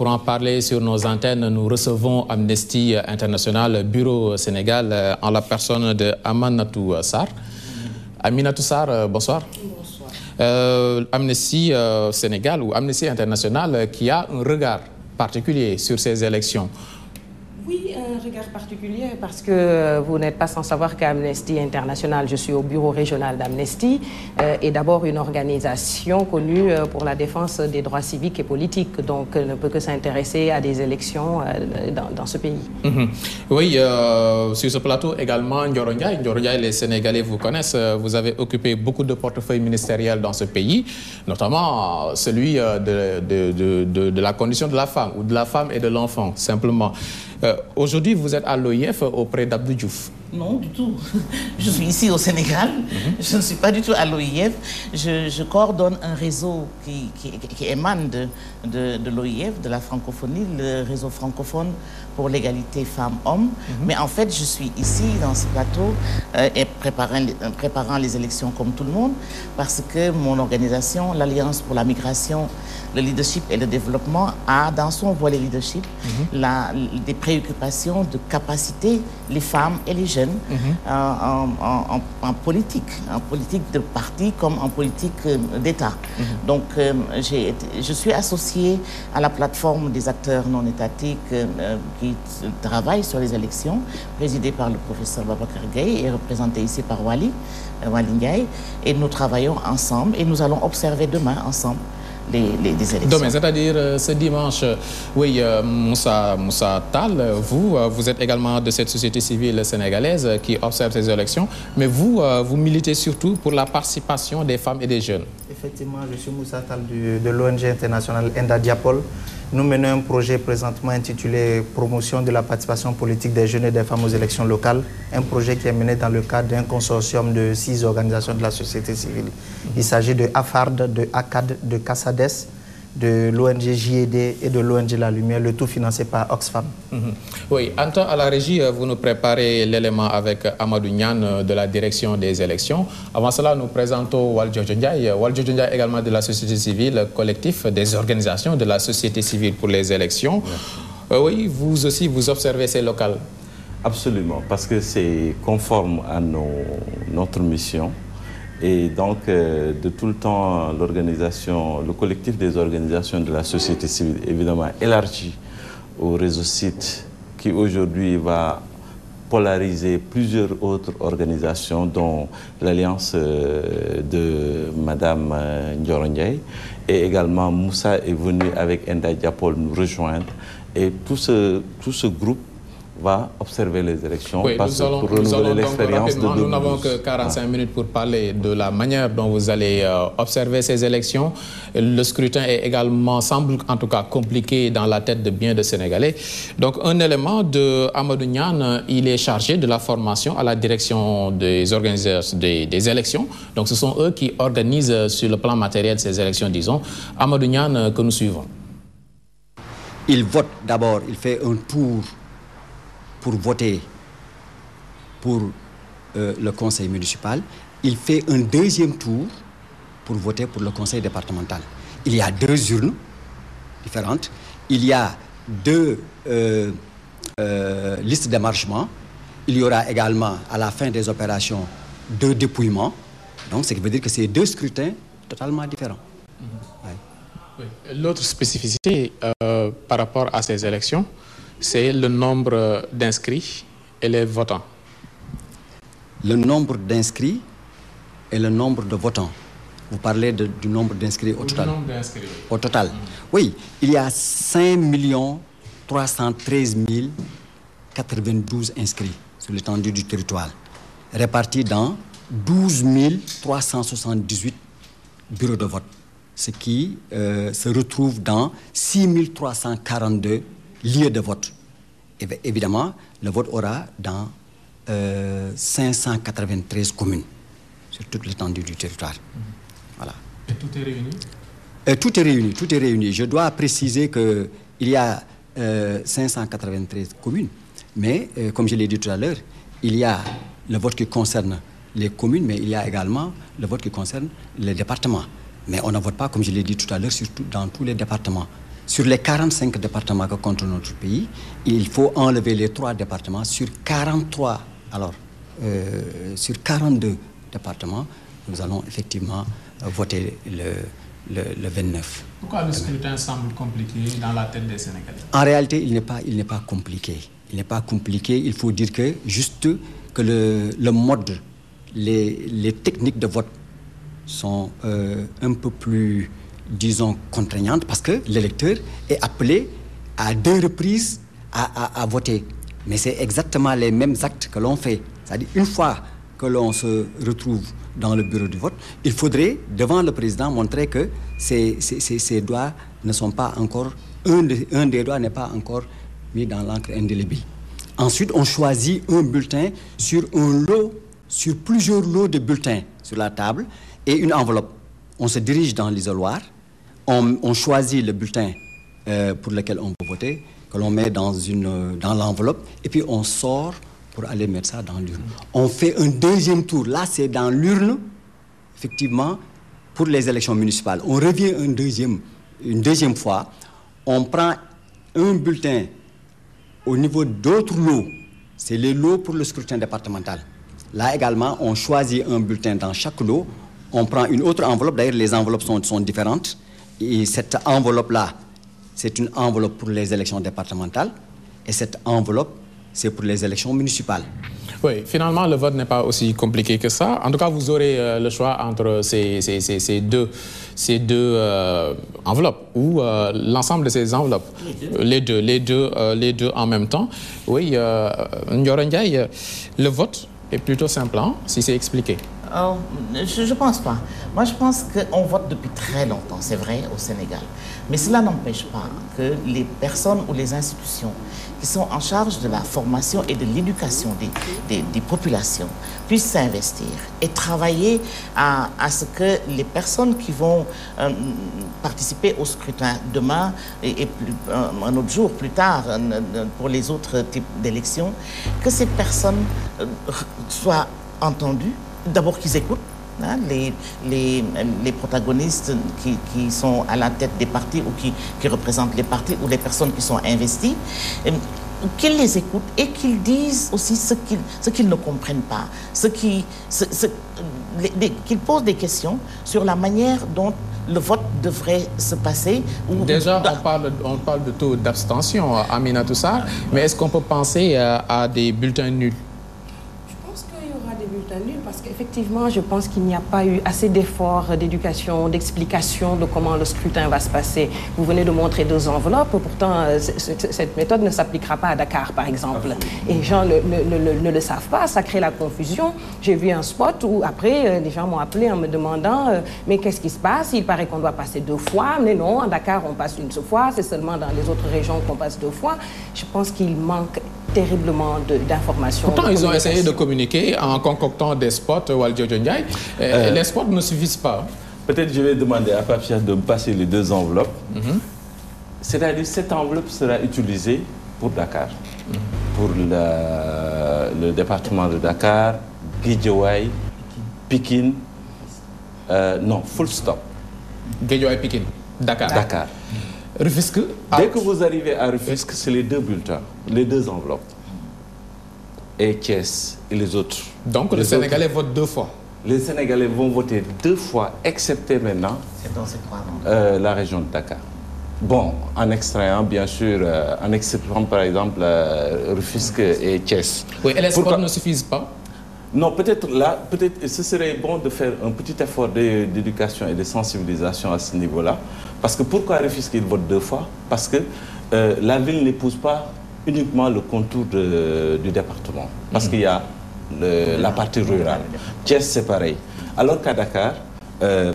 pour en parler sur nos antennes, nous recevons Amnesty International, Bureau Sénégal, en la personne de Aminatou Sarr. Aminatou Sarr, bonsoir. Bonsoir. Amnesty Sénégal ou Amnesty International qui a un regard particulier sur ces élections. Oui, un regard particulier parce que vous n'êtes pas sans savoir qu'Amnesty International, je suis au bureau régional d'Amnesty, est d'abord une organisation connue pour la défense des droits civiques et politiques, donc ne peut que s'intéresser à des élections dans ce pays. Oui, sur ce plateau également, Ndioro Ndiaye, les Sénégalais vous connaissent, vous avez occupé beaucoup de portefeuilles ministériels dans ce pays, notamment celui de la condition de la femme ou de la femme et de l'enfant, simplement. Aujourd'hui, vous êtes à l'OIF auprès d'Abdou Diouf. Non, du tout. Je suis ici au Sénégal. Je ne suis pas du tout à l'OIF. Je coordonne un réseau qui émane de l'OIF, de la francophonie, le réseau francophone pour l'égalité femmes-hommes. Mais en fait, je suis ici dans ce plateau et préparant les élections comme tout le monde parce que mon organisation, l'Alliance pour la migration, le leadership et le développement, a dans son volet leadership des préoccupations de capaciter les femmes et les jeunes en politique de parti comme en politique d'État. Donc, je suis associée à la plateforme des acteurs non étatiques qui travaillent sur les élections, présidée par le professeur Babacar Gueye et représentée ici par Wali Ndiaye. Et nous travaillons ensemble et nous allons observer demain ensemble les élections. Demain, c'est-à-dire ce dimanche, oui, Moussa Tall, vous êtes également de cette société civile sénégalaise qui observe ces élections, mais vous militez surtout pour la participation des femmes et des jeunes. Effectivement, je suis Moussa Tall de l'ONG internationale Enda Diapol. Nous menons un projet présentement intitulé « Promotion de la participation politique des jeunes et des femmes aux élections locales », un projet qui est mené dans le cadre d'un consortium de 6 organisations de la société civile. Il s'agit de AFARD, de ACAD, de CASADES, de l'ONG JED et de l'ONG La Lumière, le tout financé par Oxfam. Oui, en temps à la régie, vous nous préparez l'élément avec Amadou Niane de la direction des élections. Avant cela, nous présentons Waldjo Ndiaye. Waldjo Ndiaye également de la société civile, collectif des organisations de la société civile pour les élections. Oui, vous aussi, vous observez ces locales. Absolument, parce que c'est conforme à notre mission. Et donc, de tout le temps, le collectif des organisations de la société civile, évidemment, élargi au réseau site qui aujourd'hui va polariser plusieurs autres organisations, dont l'alliance de Madame Ndioro Ndiaye. Et également, Moussa est venu avec Enda Diapol nous rejoindre. Et tout ce groupe va observer les élections pour renouveler l'expérience de 2012. Nous n'avons que 45 minutes pour parler de la manière dont vous allez observer ces élections. Le scrutin est également, semble en tout cas, compliqué dans la tête de bien de Sénégalais. Donc un élément de Amadou Niane, il est chargé de la formation à la direction des organisations des élections. Donc ce sont eux qui organisent sur le plan matériel ces élections, disons. Amadou Niane, que nous suivons. Il vote d'abord, il fait un tour pour voter pour le conseil municipal. Il fait un deuxième tour pour voter pour le conseil départemental. Il y a 2 urnes différentes. Il y a 2 listes d'émargement. Il y aura également, à la fin des opérations, 2 dépouillements. Donc, ce qui veut dire que c'est 2 scrutins totalement différents. Oui. L'autre spécificité par rapport à ces élections, c'est le nombre d'inscrits et les votants. Le nombre d'inscrits et le nombre de votants. Vous parlez du nombre d'inscrits au total. Le nombre d'inscrits. Au total. Oui, il y a 5 313 092 inscrits sur l'étendue du territoire, répartis dans 12 378 bureaux de vote, ce qui se retrouve dans 6 342 lieux de vote. Et évidemment, le vote aura dans 593 communes sur toute l'étendue du territoire. Voilà. Et tout est réuni? Tout est réuni, tout est réuni. Je dois préciser qu'il y a 593 communes, mais comme je l'ai dit tout à l'heure, il y a le vote qui concerne les communes, mais il y a également le vote qui concerne les départements. Mais on ne vote pas, comme je l'ai dit tout à l'heure, surtout dans tous les départements. sur les 45 départements que compte notre pays, il faut enlever les 3 départements sur 43. Alors, sur 42 départements, nous allons effectivement voter le 29. Pourquoi le scrutin semble compliqué dans la tête des Sénégalais? En réalité, il n'est pas compliqué. Il n'est pas compliqué. Il faut dire que juste que le mode, les techniques de vote sont un peu plus, disons, contraignantes parce que l'électeur est appelé à 2 reprises à voter. Mais c'est exactement les mêmes actes que l'on fait. C'est-à-dire, une fois que l'on se retrouve dans le bureau du vote, il faudrait, devant le président, montrer que ces doigts ne sont pas encore, un des doigts n'est pas encore mis dans l'encre indélébile. Ensuite, on choisit un bulletin sur plusieurs lots de bulletins sur la table et une enveloppe. On se dirige dans l'isoloir, on choisit le bulletin pour lequel on peut voter, que l'on met dans l'enveloppe, et puis on sort pour aller mettre ça dans l'urne. On fait un deuxième tour. Là, c'est dans l'urne, effectivement, pour les élections municipales. On revient une deuxième fois. On prend un bulletin au niveau d'autres lots. C'est les lots pour le scrutin départemental. Là également, on choisit un bulletin dans chaque lot. On prend une autre enveloppe. D'ailleurs, les enveloppes sont différentes. Et cette enveloppe-là, c'est une enveloppe pour les élections départementales. Et cette enveloppe, c'est pour les élections municipales. Oui, finalement, le vote n'est pas aussi compliqué que ça. En tout cas, vous aurez le choix entre ces deux enveloppes ou l'ensemble de ces enveloppes. Les deux en même temps. Oui, Ndioro Ndiaye, le vote est plutôt simple, hein, si c'est expliqué. Je ne pense pas. Moi, je pense qu'on vote depuis très longtemps, c'est vrai, au Sénégal. Mais cela n'empêche pas que les personnes ou les institutions qui sont en charge de la formation et de l'éducation des populations puissent s'investir et travailler à ce que les personnes qui vont participer au scrutin demain et un autre jour plus tard pour les autres types d'élections, que ces personnes soient entendues. D'abord qu'ils écoutent hein, les protagonistes qui sont à la tête des partis ou qui représentent les partis ou les personnes qui sont investies, qu'ils les écoutent et qu'ils disent aussi ce qu'ils ne comprennent pas, qu'ils posent des questions sur la manière dont le vote devrait se passer. Déjà, on parle de taux d'abstention, Aminatou Sarr, mais est-ce qu'on peut penser à des bulletins nuls? Parce qu'effectivement, je pense qu'il n'y a pas eu assez d'efforts d'éducation, d'explication de comment le scrutin va se passer. Vous venez de montrer 2 enveloppes, pourtant cette méthode ne s'appliquera pas à Dakar, par exemple. Et les gens ne le savent pas, ça crée la confusion. J'ai vu un spot où après, les gens m'ont appelé en me demandant mais qu'est-ce qui se passe? Il paraît qu'on doit passer 2 fois, mais non, à Dakar on passe une seule fois, c'est seulement dans les autres régions qu'on passe 2 fois. Je pense qu'il manque terriblement d'informations. Pourtant, ils ont essayé de communiquer en concoctant des spots, Ndioro Ndiaye. Les spots ne suffisent pas. Peut-être je vais demander à Pape Cheikh de me passer les 2 enveloppes. C'est-à-dire cette enveloppe sera utilisée pour Dakar, pour le département de Dakar, Guédiawaye, Pikine, non, full stop. Guédiawaye, Pikine, Dakar. Rufisque. Dès que vous arrivez à Rufisque, c'est les 2 bulletins, les 2 enveloppes. Et Thiès et les autres. Donc les Sénégalais votent 2 fois. Les Sénégalais vont voter 2 fois, excepté maintenant la région de Dakar. Bon, en extrayant, bien sûr, en exceptant par exemple Rufisque et Thiès. Oui, et les spots ne suffisent pas? Non, peut-être ce serait bon de faire un petit effort d'éducation et de sensibilisation à ce niveau-là. Parce que pourquoi Rufisque il vote 2 fois? Parce que la ville n'épouse pas uniquement le contour du département. Parce qu'il y a la partie rurale. Thiès, c'est pareil. Alors qu'à Dakar,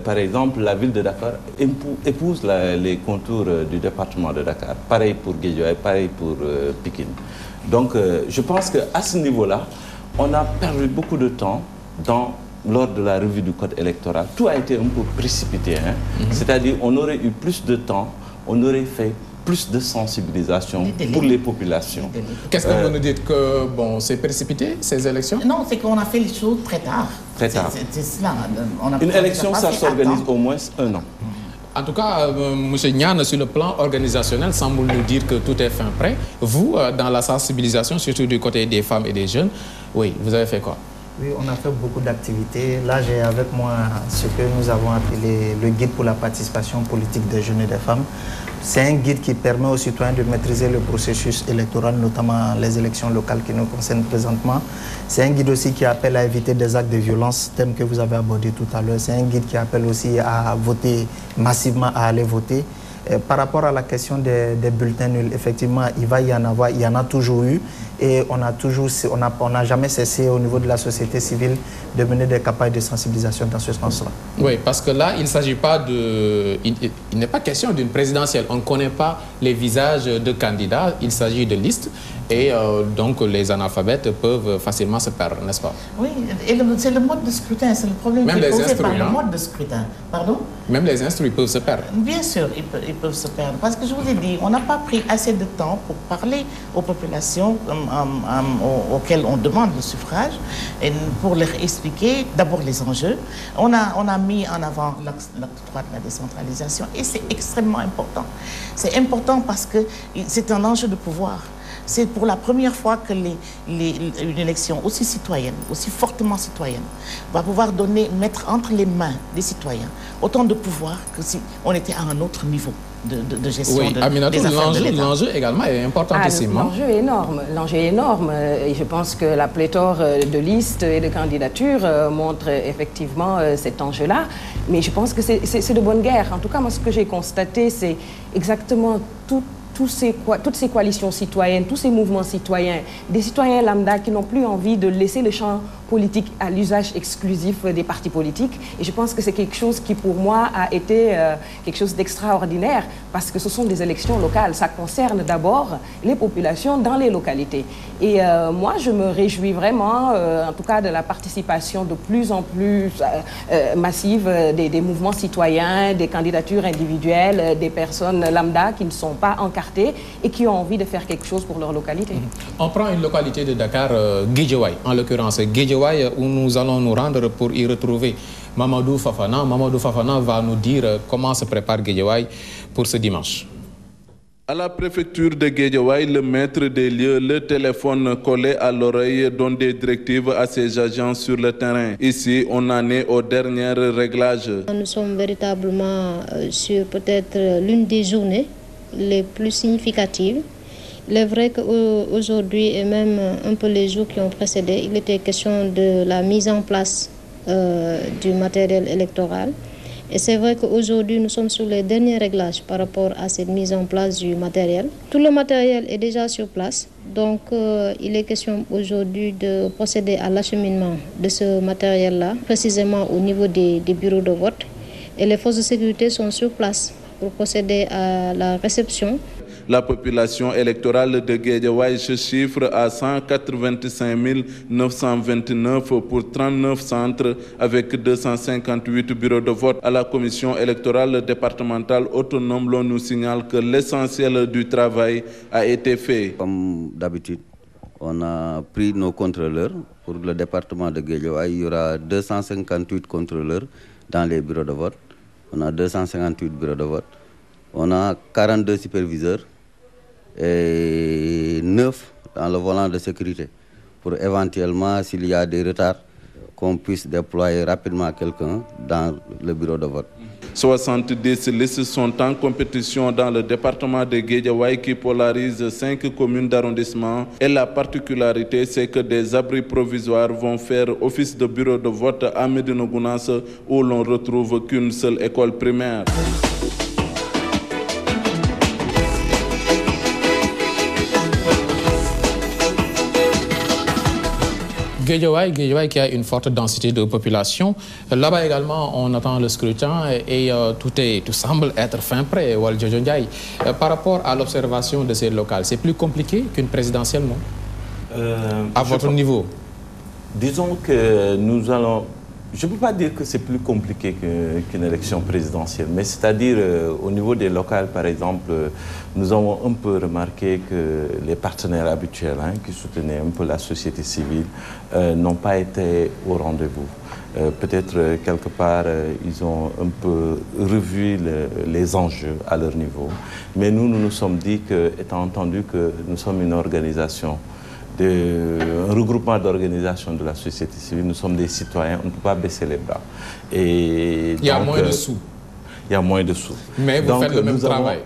par exemple, la ville de Dakar épouse les contours du département de Dakar. Pareil pour Guédiawaye, pareil pour Pikine. Donc, je pense qu'à ce niveau-là, on a perdu beaucoup de temps lors de la revue du code électoral. Tout a été un peu précipité. Hein? C'est-à-dire on aurait eu plus de temps, on aurait fait plus de sensibilisation pour les populations. Qu'est-ce que vous nous dites? Que bon, c'est précipité, ces élections? Non, c'est qu'on a fait les choses très tard. Très tard. C'est cela. Une élection, ça s'organise au moins 1 an. En tout cas, M. Niane, sur le plan organisationnel, semble nous dire que tout est fin prêt. Vous, dans la sensibilisation, surtout du côté des femmes et des jeunes, oui, vous avez fait quoi? Oui, on a fait beaucoup d'activités. Là, j'ai avec moi ce que nous avons appelé le guide pour la participation politique des jeunes et des femmes. C'est un guide qui permet aux citoyens de maîtriser le processus électoral, notamment les élections locales qui nous concernent présentement. C'est un guide aussi qui appelle à éviter des actes de violence, thème que vous avez abordé tout à l'heure. C'est un guide qui appelle aussi à voter massivement, à aller voter. Par rapport à la question des bulletins nuls, effectivement, il va y en avoir, il y en a toujours eu. Et on n'a jamais cessé au niveau de la société civile de mener des campagnes de sensibilisation dans ce sens-là. Oui, parce que là, il ne s'agit pas de... Il n'est pas question d'une présidentielle. On ne connaît pas les visages de candidats. Il s'agit de listes. Et donc, les analphabètes peuvent facilement se perdre, n'est-ce pas? Oui, et c'est le mode de scrutin. C'est le problème qui est posé par le mode de scrutin. Pardon? Même les instruits peuvent se perdre. Bien sûr, ils peuvent se perdre. Parce que je vous ai dit, on n'a pas pris assez de temps pour parler aux populations auxquelles on demande le suffrage et pour leur expliquer d'abord les enjeux. On a mis en avant l'acte 3 de la décentralisation et c'est extrêmement important. C'est important parce que c'est un enjeu de pouvoir. C'est pour la première fois que une élection aussi citoyenne, aussi fortement citoyenne, va pouvoir mettre entre les mains des citoyens autant de pouvoir que si on était à un autre niveau de gestion des affaires de l'État. L'enjeu également est importantissime. L'enjeu est énorme. L'enjeu est énorme. Et je pense que la pléthore de listes et de candidatures montre effectivement cet enjeu-là. Mais je pense que c'est de bonne guerre. En tout cas, moi, ce que j'ai constaté, c'est exactement toutes ces coalitions citoyennes, tous ces mouvements citoyens, des citoyens lambda qui n'ont plus envie de laisser le champ politique à l'usage exclusif des partis politiques. Et je pense que c'est quelque chose qui, pour moi, a été quelque chose d'extraordinaire parce que ce sont des élections locales. Ça concerne d'abord les populations dans les localités. Et moi, je me réjouis vraiment, en tout cas, de la participation de plus en plus massive des mouvements citoyens, des candidatures individuelles, des personnes lambda qui ne sont pas encartées et qui ont envie de faire quelque chose pour leur localité. On prend une localité de Dakar, Guédiawaye, en l'occurrence. Guédiawaye, où nous allons nous rendre pour y retrouver Mamadou Fafana. Mamadou Fafana va nous dire comment se prépare Guédiawaye pour ce dimanche. À la préfecture de Guédiawaye, le maître des lieux, le téléphone collé à l'oreille, donne des directives à ses agents sur le terrain. Ici, on en est au dernier réglage. Nous sommes véritablement sur peut-être l'une des journées les plus significatives. Il est vrai qu'aujourd'hui et même un peu les jours qui ont précédé, il était question de la mise en place du matériel électoral. Et c'est vrai qu'aujourd'hui, nous sommes sur les derniers réglages par rapport à cette mise en place du matériel. Tout le matériel est déjà sur place. Donc, il est question aujourd'hui de procéder à l'acheminement de ce matériel-là, précisément au niveau des bureaux de vote. Et les forces de sécurité sont sur place pour procéder à la réception. La population électorale de Guédiawaye se chiffre à 185 929 pour 39 centres avec 258 bureaux de vote. À la commission électorale départementale autonome, l'on nous signale que l'essentiel du travail a été fait. Comme d'habitude, on a pris nos contrôleurs. Pour le département de Guédiawaye, il y aura 258 contrôleurs dans les bureaux de vote. On a 258 bureaux de vote. On a 42 superviseurs et 9 dans le volant de sécurité pour éventuellement, s'il y a des retards, qu'on puisse déployer rapidement quelqu'un dans le bureau de vote. 70 listes sont en compétition dans le département de Guédiawaye qui polarise 5 communes d'arrondissement. Et la particularité, c'est que des abris provisoires vont faire office de bureau de vote à Médina Gounass où l'on retrouve qu'une seule école primaire. Guédiawaye qui a une forte densité de population. Là-bas également, on attend le scrutin et tout semble être fin prêt. Par rapport à l'observation de ces locales, c'est plus compliqué qu'une présidentielle, non? À votre niveau? Disons que nous allons... Je ne peux pas dire que c'est plus compliqué qu'une élection présidentielle, mais c'est-à-dire au niveau des locales, par exemple, nous avons un peu remarqué que les partenaires habituels qui soutenaient un peu la société civile n'ont pas été au rendez-vous. peut-être quelque part, ils ont un peu revu les enjeux à leur niveau. Mais nous nous sommes dit que, étant entendu que nous sommes une organisation, un regroupement d'organisations de la société civile, nous sommes des citoyens, on ne peut pas baisser les bras. Et il y a moins de sous. Il y a moins de sous. Mais vous faites le même travail.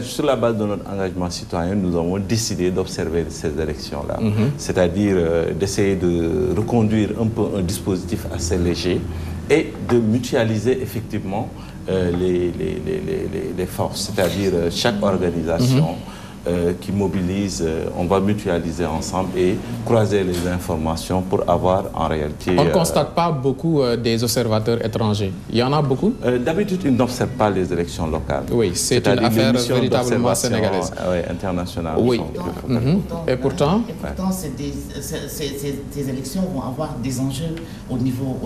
Sur la base de notre engagement citoyen, nous avons décidé d'observer ces élections-là. C'est-à-dire d'essayer de reconduire un peu un dispositif assez léger et de mutualiser effectivement les forces. C'est-à-dire chaque organisation qui mobilise, on va mutualiser ensemble et croiser les informations pour avoir en réalité... On ne constate pas beaucoup des observateurs étrangers. Il y en a beaucoup? D'habitude, ils n'observent pas les élections locales. Oui, c'est une affaire véritablement sénégalaise. Oui, internationale. Oui. Et pourtant, ces élections vont avoir des enjeux au niveau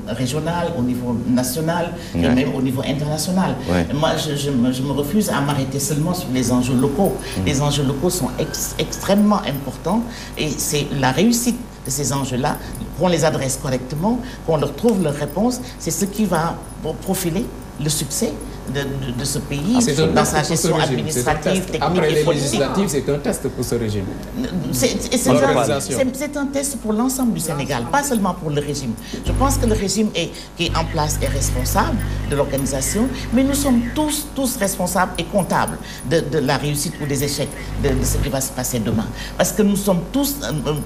régional, au niveau national et même au niveau international. Moi, je me refuse à m'arrêter seulement sur les enjeux locaux. Les enjeux locaux sont extrêmement importants et c'est la réussite de ces enjeux-là, qu'on les adresse correctement, qu'on leur trouve leur réponse, c'est ce qui va profiler le succès de ce pays dans sa gestion administrative, technique après et les politique. législatives, c'est un test pour ce régime. C'est un test pour l'ensemble du Sénégal, pas seulement pour le régime. Je pense que le régime qui est en place est responsable de l'organisation, mais nous sommes tous responsables et comptables de la réussite ou des échecs de ce qui va se passer demain. Parce que nous sommes tous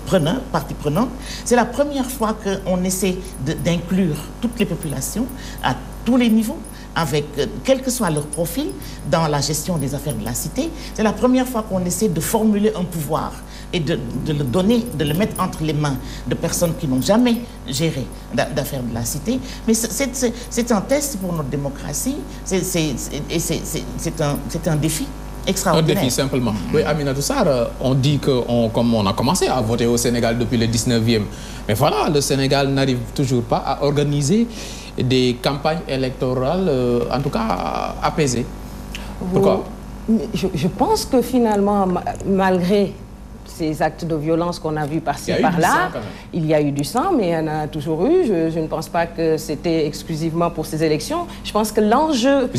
preneurs, partie prenante. C'est la première fois qu'on essaie d'inclure toutes les populations à tous les niveaux, avec quel que soit leur profil, dans la gestion des affaires de la cité. C'est la première fois qu'on essaie de formuler un pouvoir et de le donner, de le mettre entre les mains de personnes qui n'ont jamais géré d'affaires de la cité. Mais c'est un test pour notre démocratie, c'est un défi. Un défi simplement. Oui, Aminatou Sarr, on dit comme on a commencé à voter au Sénégal depuis le 19e, mais voilà, le Sénégal n'arrive toujours pas à organiser des campagnes électorales, en tout cas apaisées. Pourquoi? Je pense que finalement, malgré ces actes de violence qu'on a vus par-ci, par-là, il y a eu du sang, mais il y en a toujours eu. Je ne pense pas que c'était exclusivement pour ces élections. Je pense que l'enjeu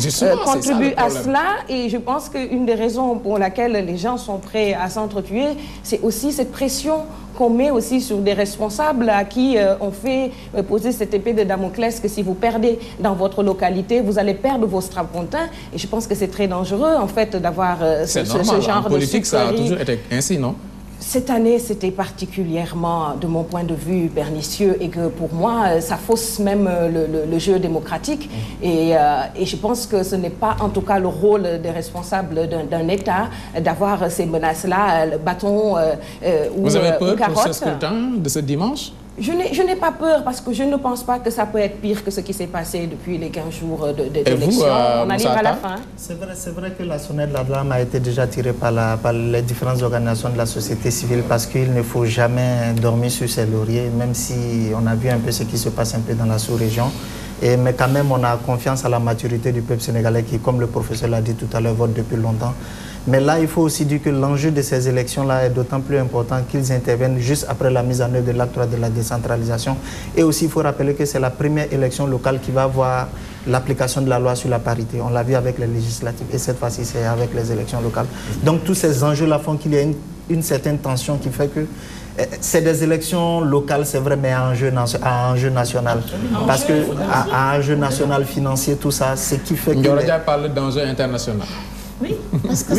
contribue à cela, et je pense qu'une des raisons pour laquelle les gens sont prêts à s'entretuer, c'est aussi cette pression qu'on met aussi sur des responsables à qui on fait poser cette épée de Damoclès que si vous perdez dans votre localité, vous allez perdre vos strapontins. Et je pense que c'est très dangereux, en fait, d'avoir ce genre de politique, ça a toujours été ainsi, non? Cette année, c'était particulièrement, de mon point de vue, pernicieux, et que pour moi, ça fausse même le jeu démocratique. Et je pense que ce n'est pas, en tout cas, le rôle des responsables d'un État d'avoir ces menaces-là, le bâton ou Vous avez peur carotte. pour ce scrutin de ce dimanche? Je n'ai pas peur, parce que je ne pense pas que ça peut être pire que ce qui s'est passé depuis les 15 jours d'élection. On arrive à la fin. C'est vrai que la sonnette d'alarme a été déjà tirée par les différentes organisations de la société civile, parce qu'il ne faut jamais dormir sur ses lauriers, même si on a vu un peu ce qui se passe un peu dans la sous-région. Mais quand même, on a confiance à la maturité du peuple sénégalais qui, comme le professeur l'a dit tout à l'heure, vote depuis longtemps. Mais là, il faut aussi dire que l'enjeu de ces élections-là est d'autant plus important qu'ils interviennent juste après la mise en œuvre de l'acte 3 de la décentralisation. Et aussi, il faut rappeler que c'est la première élection locale qui va avoir l'application de la loi sur la parité. On l'a vu avec les législatives et cette fois-ci, c'est avec les élections locales. Donc, tous ces enjeux-là font qu'il y a une certaine tension qui fait que c'est des élections locales, c'est vrai, mais à enjeu national. Parce que à enjeu national financier, tout ça, c'est qui fait que... On aurait déjà parlé d'enjeu international. Oui, parce que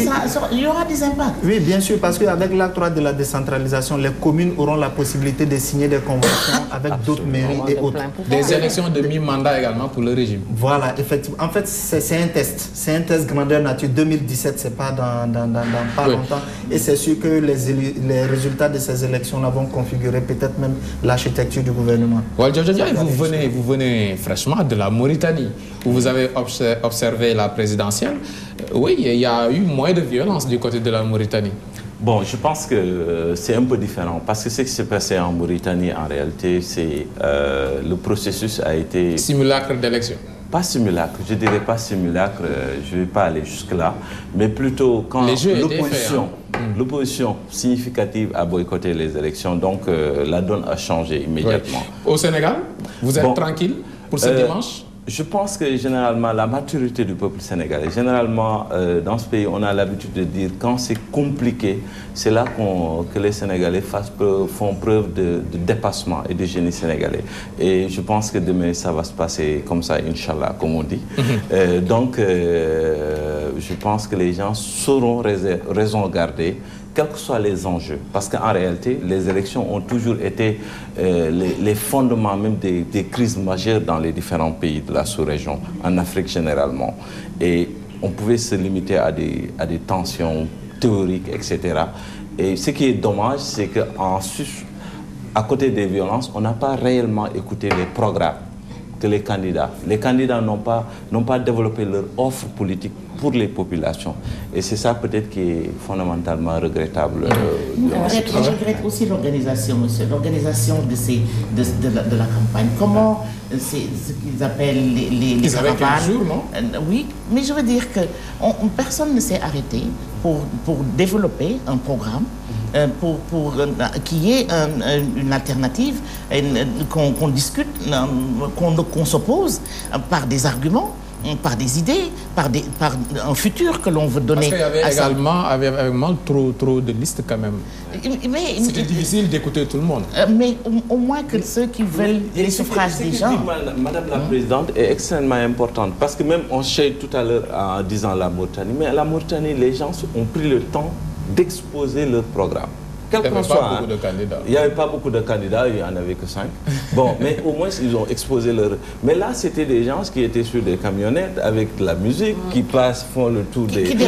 il y aura des impacts. Oui, bien sûr, parce qu'avec l'acte 3 de la décentralisation, les communes auront la possibilité de signer des conventions avec d'autres mairies et autres. Des élections de mi-mandat également pour le régime. Voilà, effectivement. En fait, c'est un test. C'est un test grandeur nature. 2017, c'est pas dans pas longtemps. Et c'est sûr que les résultats de ces élections-là vont configurer peut-être même l'architecture du gouvernement. Vous venez fraîchement de la Mauritanie, où vous avez observé la présidentielle. Oui, il y a eu moins de violence du côté de la Mauritanie. Bon, je pense que c'est un peu différent, parce que ce qui s'est passé en Mauritanie, en réalité, c'est le processus a été... Simulacre d'élection. Pas simulacre, je dirais pas simulacre, je ne vais pas aller jusque-là, mais plutôt quand l'opposition... l'opposition significative a boycotté les élections, donc la donne a changé immédiatement. Oui. Au Sénégal, vous êtes tranquille pour ce dimanche? Je pense que généralement, la maturité du peuple sénégalais, généralement, dans ce pays, on a l'habitude de dire quand c'est compliqué, c'est là que les Sénégalais font preuve de dépassement et de génie sénégalais. Et je pense que demain, ça va se passer comme ça, Inch'Allah, comme on dit. Donc, je pense que les gens sauront raison garder, quels que soient les enjeux. Parce qu'en réalité, les élections ont toujours été les fondements même des crises majeures dans les différents pays de la sous-région, en Afrique généralement. Et on pouvait se limiter à des tensions théoriques, etc. Et ce qui est dommage, c'est qu'à côté des violences, on n'a pas réellement écouté les programmes que les candidats n'ont pas développé leur offre politique pour les populations. Et c'est ça peut-être qui est fondamentalement regrettable. Je regrette aussi l'organisation, monsieur, l'organisation de la campagne. Comment c'est ce qu'ils appellent les caravanes. Ils avaient 15 jours, non? Oui, mais je veux dire que personne ne s'est arrêté pour développer un programme, pour qu'il y ait une alternative, qu'on discute, qu'on s'oppose par des arguments, par des idées, par un futur que l'on veut donner. Parce qu'il y avait également trop de listes quand même. C'était difficile d'écouter tout le monde. Mais au moins que ceux qui veulent les suffrages des gens. Madame la Présidente est extrêmement importante parce que même on chait tout à l'heure en disant la Mauritanie, mais à la Mauritanie, les gens ont pris le temps d'exposer leur programme. Il n'y avait pas beaucoup de candidats. Il n'y avait pas beaucoup de candidats, il n'y en avait que 5. Bon, mais au moins, ils ont exposé leur... Mais là, c'était des gens qui étaient sur des camionnettes avec de la musique, qui font le tour des... Et puis,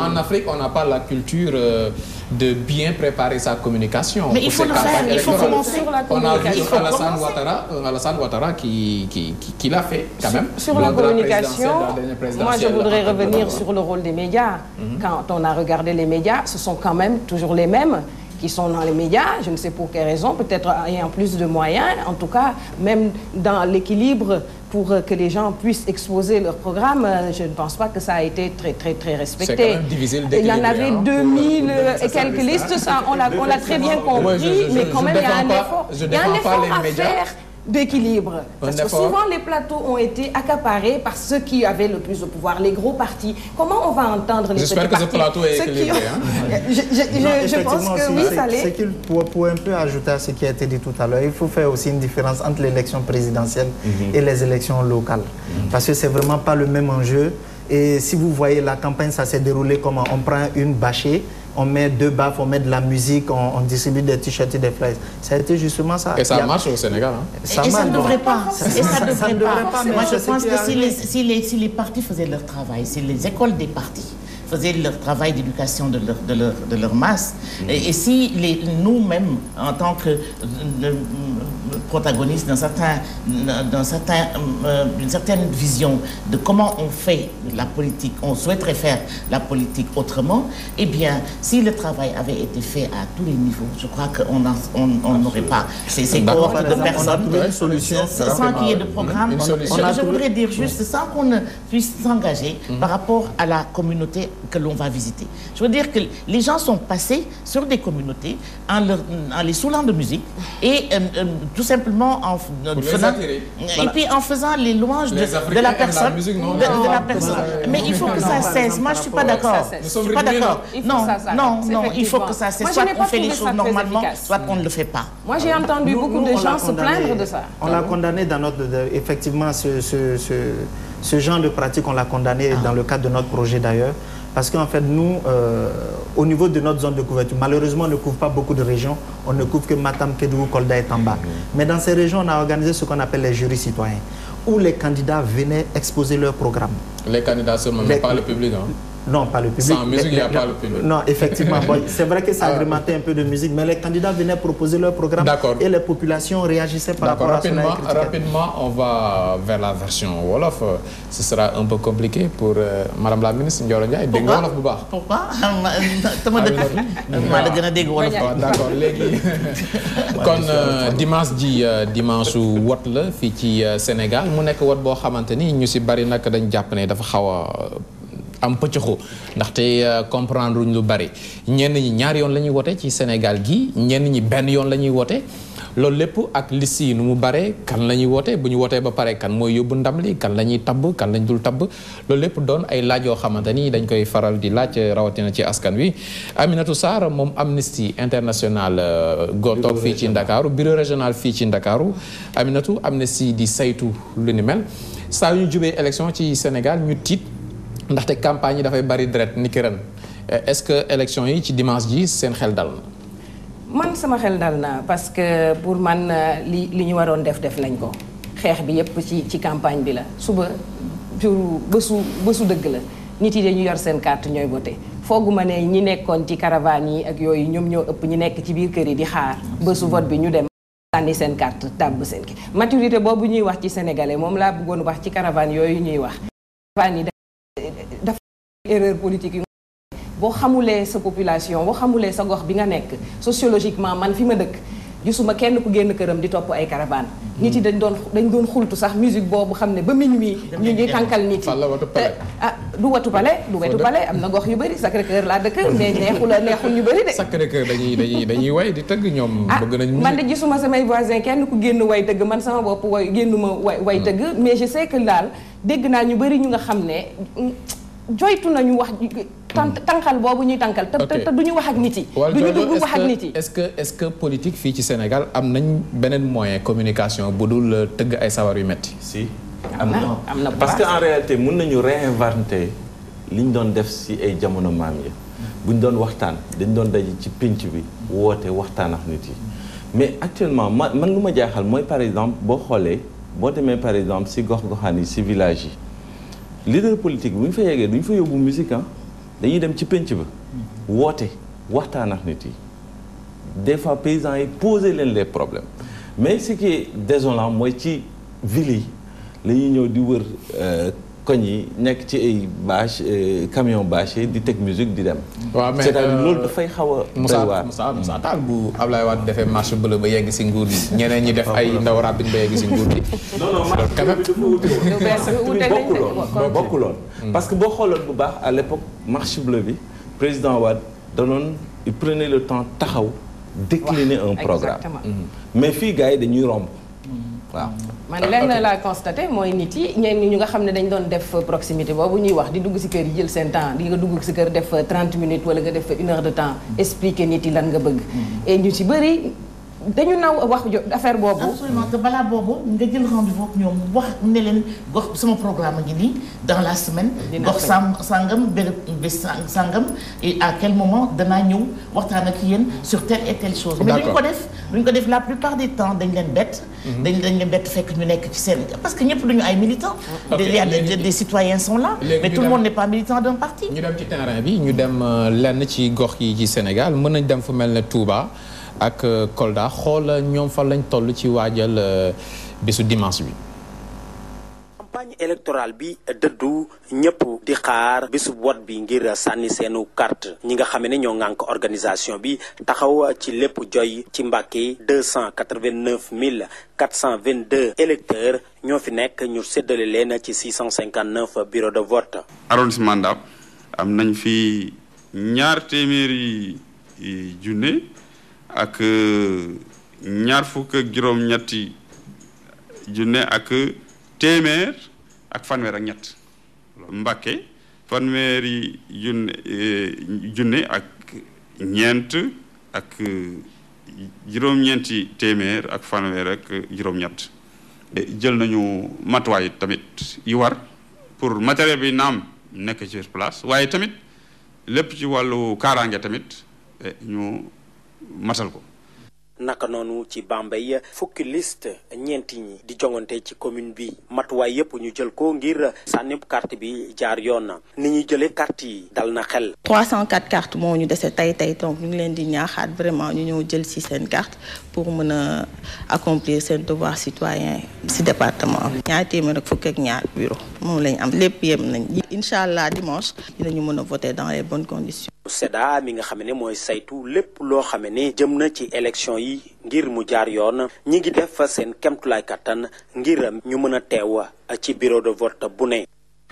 en Afrique, on n'a pas la culture de bien préparer sa communication. Mais il faut le faire, il faut commencer. On a vu Alassane Ouattara qui l'a fait quand même. Sur la communication, moi je voudrais revenir sur le rôle des médias. Quand on a regardé les médias, ce sont quand même toujours les mêmes qui sont dans les médias, je ne sais pour quelle raison, peut-être ayant plus de moyens, en tout cas, même dans l'équilibre pour que les gens puissent exposer leur programme, je ne pense pas que ça a été très respecté. C'est quand même difficile d'équilibrer. Il y en avait 2000 et quelques listes, ça, on l'a très bien compris, mais quand même, il y a un effort à faire d'équilibre. Parce que souvent, les plateaux ont été accaparés par ceux qui avaient le plus de pouvoir, les gros partis. Comment on va entendre les petits partis? J'espère que ce plateau est équilibré. Je pense que oui, ça l'est. Pour un peu ajouter à ce qui a été dit tout à l'heure, il faut faire aussi une différence entre l'élection présidentielle et les élections locales. Parce que c'est vraiment pas le même enjeu. Et si vous voyez la campagne, ça s'est déroulé comment? On prend une bâchée, on met 2 baffes, on met de la musique, on distribue des t-shirts et des flyers. Ça a été justement ça. Et ça marche au Sénégal. Ça ne devrait pas. Et ça ne devrait pas. Moi, je pense que si les partis faisaient leur travail, si les écoles des partis faisaient leur travail d'éducation de leur masse, et si nous-mêmes, en tant que protagonistes d'une certaine vision de comment on fait la politique, on souhaiterait faire la politique autrement, eh bien, si le travail avait été fait à tous les niveaux, je crois qu'on n'aurait pas ces cohortes de personnes, sans qu'il y ait de programme. Je voudrais dire juste, sans qu'on ne puisse s'engager par rapport à la communauté que l'on va visiter. Je veux dire que les gens sont passés sur des communautés en les saoulant de musique et tout simplement en faisant, et puis en faisant les louanges de la personne. Mais il faut que ça cesse. Moi, je ne suis pas d'accord. Je suis pas d'accord. Non, il faut que ça cesse. Soit on fait les choses normalement, soit on ne le fait pas. Moi, j'ai entendu beaucoup de gens se plaindre de ça. On l'a condamné dans notre... Effectivement, ce genre de pratique, on l'a condamné dans le cadre de notre projet d'ailleurs. Parce qu'en fait, nous, au niveau de notre zone de couverture, malheureusement, on ne couvre pas beaucoup de régions. On ne couvre que Matam, Kédougou, Kolda et Tamba. Mais dans ces régions, on a organisé ce qu'on appelle les jurys citoyens, où les candidats venaient exposer leur programme. Les candidats seulement, mais pas le public, hein? Non, pas le public. Sans musique, il n'y a pas le public. Non, effectivement. Bon, c'est vrai que ça agrémentait un peu de musique, mais les candidats venaient proposer leur programme et les populations réagissaient par rapport à cela. Rapidement, on va vers la version Wolof. Ce sera un peu compliqué pour Madame la ministre Ndioro Ndiaye. Pourquoi? D'accord, léegi kon dimanche wot la fii ci Sénégal mu nekk wot boo xamante ni ñu si bari nag dañ jàpp ne dafa xaw a am pëccëxoo ndaxte comprendre luñ lu bari ñenn ñi ñaari yoon la ñuy wote ci Sénégal gi ñenn ñi benn yoon la ñuy wote loolu lépp ak liste yi nu mu bare kan la ñuy wote bu ñu wotee ba pare kan mooy yóbbu ndam li kan la ñuy tabb kan lañ dul tabb loolu lépp doon ay laaj yoo xamante ni dañ koy faral di laaj rawatina ci askan wi. Aminatou Sarr moom Amnesty International go toog fii ci Ndakaaru bureau régional fii ci Ndakaaru Aminatou Amnesty di saytu lu ni mel saa yu ñu jubee élection ci Sénégal ñu tiit ndaxte campagne yi dafay bari deret ni ki ren est-ce que élection yi ci dimanche ji seen xel dal na. man sama xel dal na parce que pour man li ñu waroon def nañ ko xeex bi yépp ci campagne bi la suba jour bésu dëgg la nit yi dañu yor seen carte ñooy voté fooguma ne ñi nekkoon ci caravane yi ak yooyu ñoom ñoo ëpp ñi nekk ci biir kër yi di xaar bésu vote bi ñu dem sànni seen carte tàbb seen ki maturité boobu ñuy wax ci sénégalais moom laa bëggoon wax ci caravane yooyu ñuy wax caravane yi dafa erreur politique yi boo xamulee sa population boo xamulee sa gox bi nga nekk sociologiquement man fi ma dëkk gisuma kenn ku génn këram di topp ay caravane nit yi dañ doon xultu sax musique boobu xam ne ba minuit ñu ñuy tànkal nit yi du watu pale am na gox yu bëri Sacré-Cœur laa dëkk mais neexul ñu bëri de Sacré-Cœur dañuy way di tëgg ñoom bëgg nañ man de gisuma samay voisin kenn ku génn way tëgg man sama bopp génnuma way tëgg mais je sais que daal dégg naa ñu bëri ñu nga xam ne joytu nañu wax tànqal boobu ñuy tànqal te duñu wax ak nit yi duñu dugg wax ak nit yi est-ce que politique fii ci Sénégal am nañ beneen moyen communication bu dul tëgg ay sawar yu metti si am na parce que en réalité mën nañu réinventer li ñu doon def si ay jamono maam yi buñ doon waxtaan dañ doon daje ci pénc bi woote waxtaan ak nit yi mais actuellement man lu ma jaaxal mooy par exemple boo xoolee boo demee par exemple si gox-goxaan yi si village yi leader politique bu ñu fa yeggee du ñu fa yóbbu musique dañuy dem ci pénc ba woote waxtaan ak nit yi des fois paysans yi poser leen les problèmes mais ce qui est désolant mooy ci ville yi la ñuy ñëw di wër koñ yi nekk ci ay bâche camion bâché di teg musique di dem. waaw mais c'est-à-dire loolu dafay xaw a doy waar. Moussa Tall bu Ablaye Wade defee marche bleue ba yegg si nguur gi ñeneen ñi def ay ndaw rabine ba yegg si nguur gi. non marche bleue bi dafa bokkuloon parce que boo xooloon bu baax à l'époque marche bleue bi président Wade il prenait le temps taxaw décliner un programme. mais fii gars yi dañuy romb. waaw man lenn laa constaté mooy nit yi ñenn ñu nga xam ne dañ doon def proximité boobu ñuy wax di dugg ci kër yi jël seen temps di nga dugg ci kër def 30 minutes wala nga def 1 heure de temps expliquer nit yi lan nga bëgg. et ñu ci bëri dañu naw wax affaire boobu. absolument te balaa boobu nga jël rendez-vous ak ñoom wax ne leen gox sama programme ngi nii dans la semaine. gox sangam béréb sangam et à quel moment danaa ñëw waxtaan ak yéen sur telle et telle chose. mais duñ ko def la plupart des temps dañ leen bett. dañ leen bett fekk ñu nekk ci seen parce que ñëpp duñu ay militants. des citoyens sont là. mais tout le monde n'est pas militant d'un parti. ñu dem ci terrain bi ñu dem lenn ci gox yi ci Sénégal mën nañ dem fu mel ne Touba. ak Kolda xool ñoom fan lañ toll ci waajal bisu dimanche bi. campagne électorale bi dëddu ñëpp di xaar bisu vote bi ngir sànni seenu carte ñi nga xam ne ñoo ŋànk organisation bi taxaw ci lépp joy ci Mbàkke 289 422 électeurs ñoo fi nekk ñu séddale leen ci 659 bureaux de vote. arrondissement Ndam am nañ fi 200 junne. ak 227 junne ak téeméer ak fanweer ak ñett Mbàkke fanweeri junne ak ñeent ak juróom-ñeenti téeméer ak fanweer ak juróom-ñett jël nañu matuwaay tamit yi war pour matériel bi naam nekk ci place waaye tamit lépp ci wàllu kaaraange tamit ñu matal ko. naka noonu ci Bambey fukki liste ñeenti ñi di jongante ci commune bi matuwaay yépp ñu jël ko ngir sànni carte bi jaar yoon ni ñuy jëlee carte yi dal na xel. 304 cartes moo ñu dese tey donc ñu ngi leen di ñaaxaat vraiment ñu ñëw jël ci seen carte pour mën a accomplir seen devoir citoyen ci département bi. 252 bureau moom lañ am lépp yem nañ incha allah dimanche dinañu mën a voter dans les bonnes conditions. SEDA mi nga xam ne mooy saytu lépp loo xam ne jëm na ci élection yi ngir mu jaar yoon ñi ngi def seen kemtulaay kattan ngir ñu mën a teew ci bureau de vote bu ne.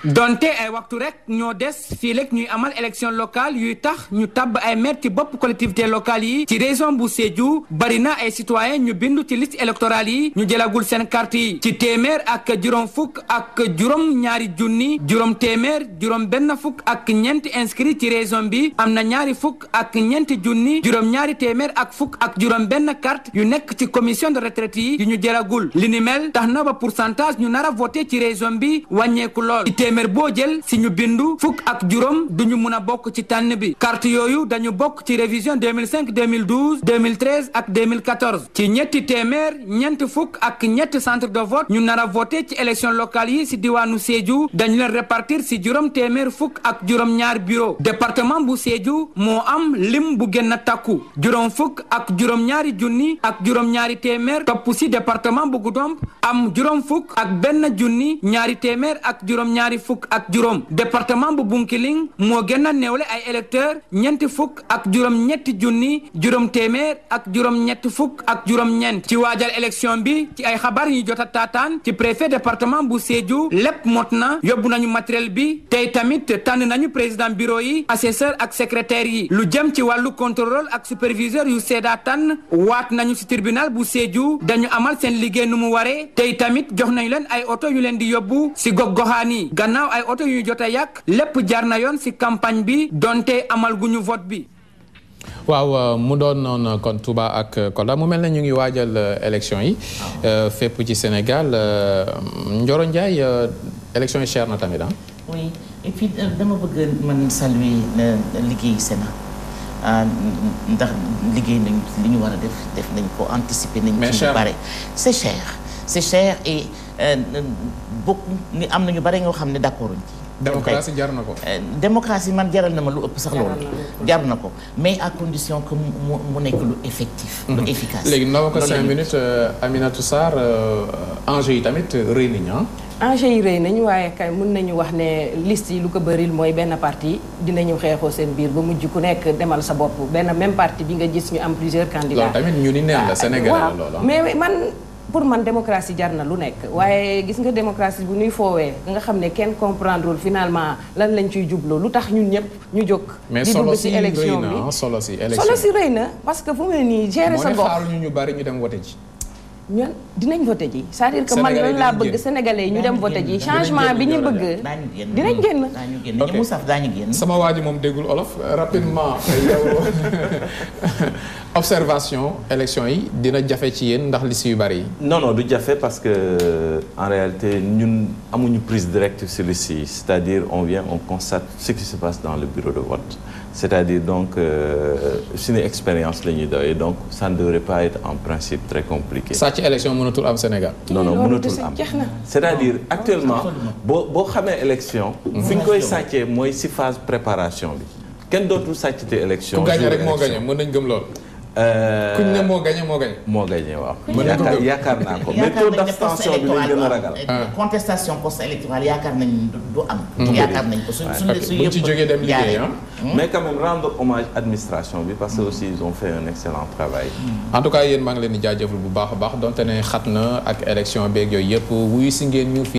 donte ay waxtu rek ñoo des fii rek ñuy amal élection locale yuy tax ñu tabb ay maire ci bopp collectivité locale yi ci région bu Sédhiou bari na ay citoyen ñu bindu ci liste électorale yi ñu jëlagul seen carte yi ci téeméer ak juróom fukk ak juróom ñaari junni juróom téeméer juróom benn fukk ak ñeenti inscrit ci région bi am na ñaari fukk ak ñeenti junni juróom ñaari téeméer ak fukk ak juróom benn carte yu nekk ci commission de retraite yi yu ñu jëlagul li ni mel tax na ba pourcentage ñu nar a voté ci région bi wàññeeku lool téeméer boo jël si ñu bindu fukk ak juróom duñu mun a bokk ci tànn bi carte yooyu dañu bokk ci révision 2005 2012 2013 ak 2014 ci ñetti téeméer ñeent fukk ak ñetti centre de vote ñu nar a voté ci élection locale yi si diwaanu Sédhiou dañu leen répartir si juróom téeméer fukk ak juróom ñaar bureau département bu Sédhiou moo am lim bu gën a takku juróom fukk ak juróom ñaari junni ak juróom ñaari téeméer topp si département bu Goudomp am juróom fukk ak benn junni ñaari téeméer ak juróom ñaari fukk ak juróom département bu Bunkiling moo gën a néewle ay électeurs ñeenti fukk ak juróom ñetti junni juróom téeméer ak juróom ñetti fukk ak juróom ñeent ci waajal élection bi ci ay xabaar yu jot a taataan ci préfet département bu Sédhiou lépp mot na yóbbu nañu matériel bi tey tamit tànn nañu président bureau yi assesseur ak secrétaire yi lu jëm ci wàllu contrôle ak superviseur yu seeda tànn waat nañu si tribunal bu Sédhiou dañu amal seen liggéey nu mu waree tey tamit jox nañu leen ay oto yu leen di yóbbu si gox-goxaan yi gannaaw ay oto yu jot a yàq lépp jaar na yoon ci campagne bi donte amal guñu vote bi. waaw mu doon noonu kon Touba ak Kolda mu mel ne ñu ngi waajal élection yi fépp ci Sénégal Ndioro Ndiaye élection yi cher na tamit ah. oui et puis dama bëgg man saluer liggéeyu Sénat ndax liggéey nañ li ñu war a def nañ ko anticiper nañ ci lu bare c'est cher et beaucoup ni am na ñu bare ñoo xam ne d'accord uñ ci démocratie jar na ko. démocratie man jaral na ma lu ëpp sax loolu. jar na ko mais à condition que mu nekk lu effectif. lu efficace. léegi ndaw ko 5 minutes Aminatou Sarr enjeu yi tamit rëy nañu ah. enjeu yi rëy nañu waaye kay mën nañu wax ne liste yi lu ko bëril mooy benn parti dinañu xeexoo seen biir ba mujj ku nekk demal sa bopp benn même parti bi nga gis ñu am plusieurs candidats. loolu tamit ñu ni neen la Sénégal la loolu mais man. pour man démocratie jar na lu nekk waaye gis nga démocratie bu ñuy foowee nga xam ne kenn comprendrewul finalement lan lañ ciy jubloo lu tax ñun ñëpp ñu jóg. mais di dugg ci élection bi solo si rëy na parce que fu mu ne nii gérer sa gox moo ne ñu bari ñu dem voté ji. ñun dinañ voté ji c'est-à-dire que man loolu laa bëgg sénégalais yi ñu dem voté ji changement bi ñu bëgg. dinañ génn ok ñu musaf daañu génn. sama waa ji moom déggul olof rapidement yow observation élection yi dina jafe ci yéen ndax liste yu bari yi. non du jafe parce que en réalité ñun amuñu prise directe sur liste yi c'est-à-dire on constate ce qui se passe dans le bureau de vote c'est-à-dire donc suñu expérience la ñuy doy donc ça ne devrait pas être en principe très compliqué. ci élection mënatul am Sénégal. non mënatul am c'est-à-dire actuellement boo xamee élection. fi ñu koy sàccee mooy ci phase préparation bi kenn dootul sàccte élection. ku gagné rek moo gagné mën nañ gëm lool. kuñ ne moo gagné waaw. yaakaar naa ko mais taux d'abstention bi lañ gën a ragal. contestation post-électorale yaakaar nañ du am. yaakaar nañ ko buñ ci jógee dem liggéey mais quand même rendre hommage administration bi parce que aussi ils ont fait un excellent travail. en tout cas yéen maa ngi leen di jaajëfal bu baax a baax donte ne xat na ak élection beeg yooyu yëpp wuyu si ngeen ñu fi.